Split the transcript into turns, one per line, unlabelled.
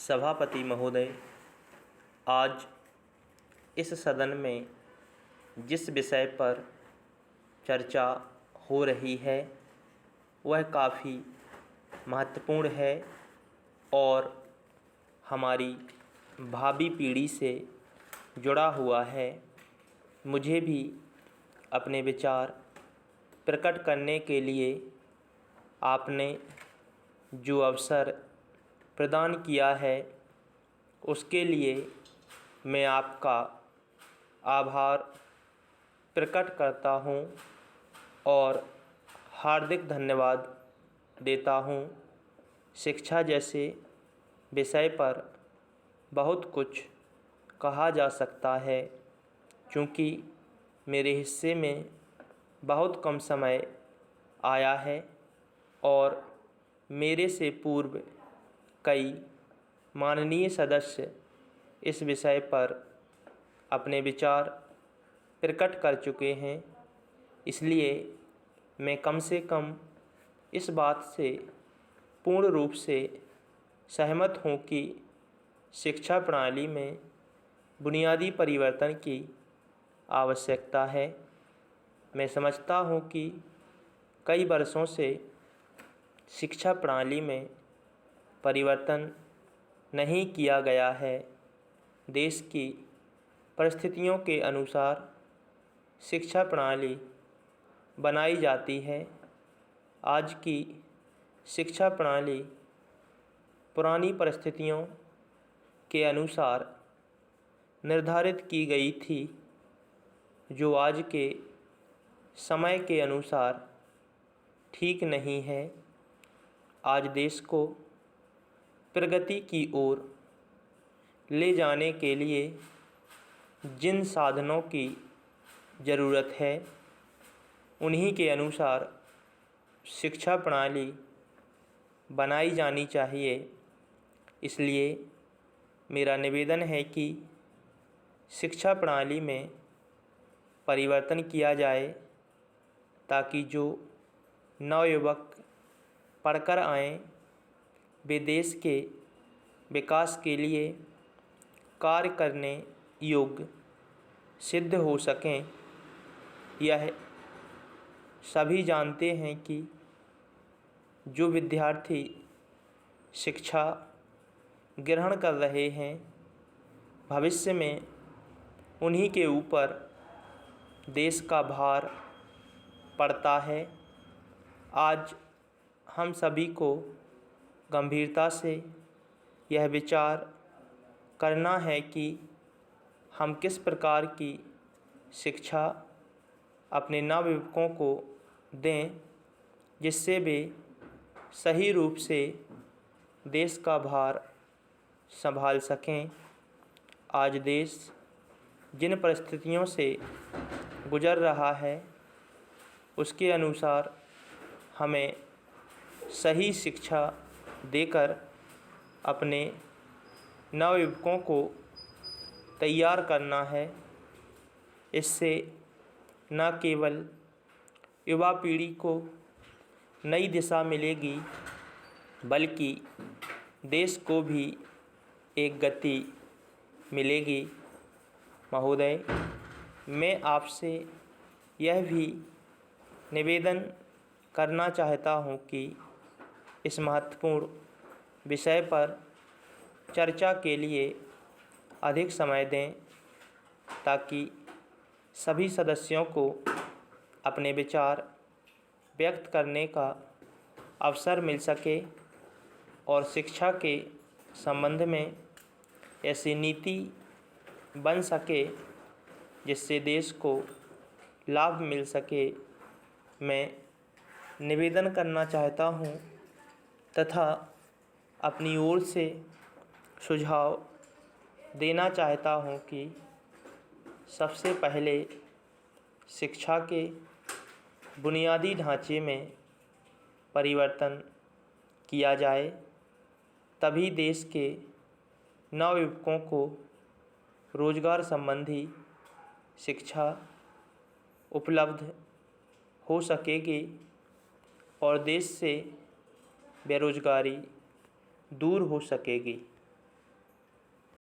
सभापति महोदय, आज इस सदन में जिस विषय पर चर्चा हो रही है वह काफ़ी महत्वपूर्ण है और हमारी भावी पीढ़ी से जुड़ा हुआ है। मुझे भी अपने विचार प्रकट करने के लिए आपने जो अवसर प्रदान किया है उसके लिए मैं आपका आभार प्रकट करता हूँ और हार्दिक धन्यवाद देता हूँ। शिक्षा जैसे विषय पर बहुत कुछ कहा जा सकता है, क्योंकि मेरे हिस्से में बहुत कम समय आया है और मेरे से पूर्व कई माननीय सदस्य इस विषय पर अपने विचार प्रकट कर चुके हैं। इसलिए मैं कम से कम इस बात से पूर्ण रूप से सहमत हूँ कि शिक्षा प्रणाली में बुनियादी परिवर्तन की आवश्यकता है। मैं समझता हूँ कि कई वर्षों से शिक्षा प्रणाली में परिवर्तन नहीं किया गया है। देश की परिस्थितियों के अनुसार शिक्षा प्रणाली बनाई जाती है। आज की शिक्षा प्रणाली पुरानी परिस्थितियों के अनुसार निर्धारित की गई थी, जो आज के समय के अनुसार ठीक नहीं है। आज देश को प्रगति की ओर ले जाने के लिए जिन साधनों की ज़रूरत है उन्हीं के अनुसार शिक्षा प्रणाली बनाई जानी चाहिए। इसलिए मेरा निवेदन है कि शिक्षा प्रणाली में परिवर्तन किया जाए, ताकि जो नवयुवक पढ़कर आएँ वे देश के विकास के लिए कार्य करने योग्य सिद्ध हो सकें। यह सभी जानते हैं कि जो विद्यार्थी शिक्षा ग्रहण कर रहे हैं, भविष्य में उन्हीं के ऊपर देश का भार पड़ता है। आज हम सभी को गंभीरता से यह विचार करना है कि हम किस प्रकार की शिक्षा अपने नवयुवकों को दें, जिससे वे सही रूप से देश का भार संभाल सकें। आज देश जिन परिस्थितियों से गुज़र रहा है उसके अनुसार हमें सही शिक्षा देकर अपने नवयुवकों को तैयार करना है। इससे न केवल युवा पीढ़ी को नई दिशा मिलेगी, बल्कि देश को भी एक गति मिलेगी। महोदय, मैं आपसे यह भी निवेदन करना चाहता हूँ कि इस महत्वपूर्ण विषय पर चर्चा के लिए अधिक समय दें, ताकि सभी सदस्यों को अपने विचार व्यक्त करने का अवसर मिल सके और शिक्षा के संबंध में ऐसी नीति बन सके जिससे देश को लाभ मिल सके। मैं निवेदन करना चाहता हूँ तथा अपनी ओर से सुझाव देना चाहता हूँ कि सबसे पहले शिक्षा के बुनियादी ढांचे में परिवर्तन किया जाए, तभी देश के नवयुवकों को रोज़गार संबंधी शिक्षा उपलब्ध हो सकेगी और देश से बेरोज़गारी दूर हो सकेगी।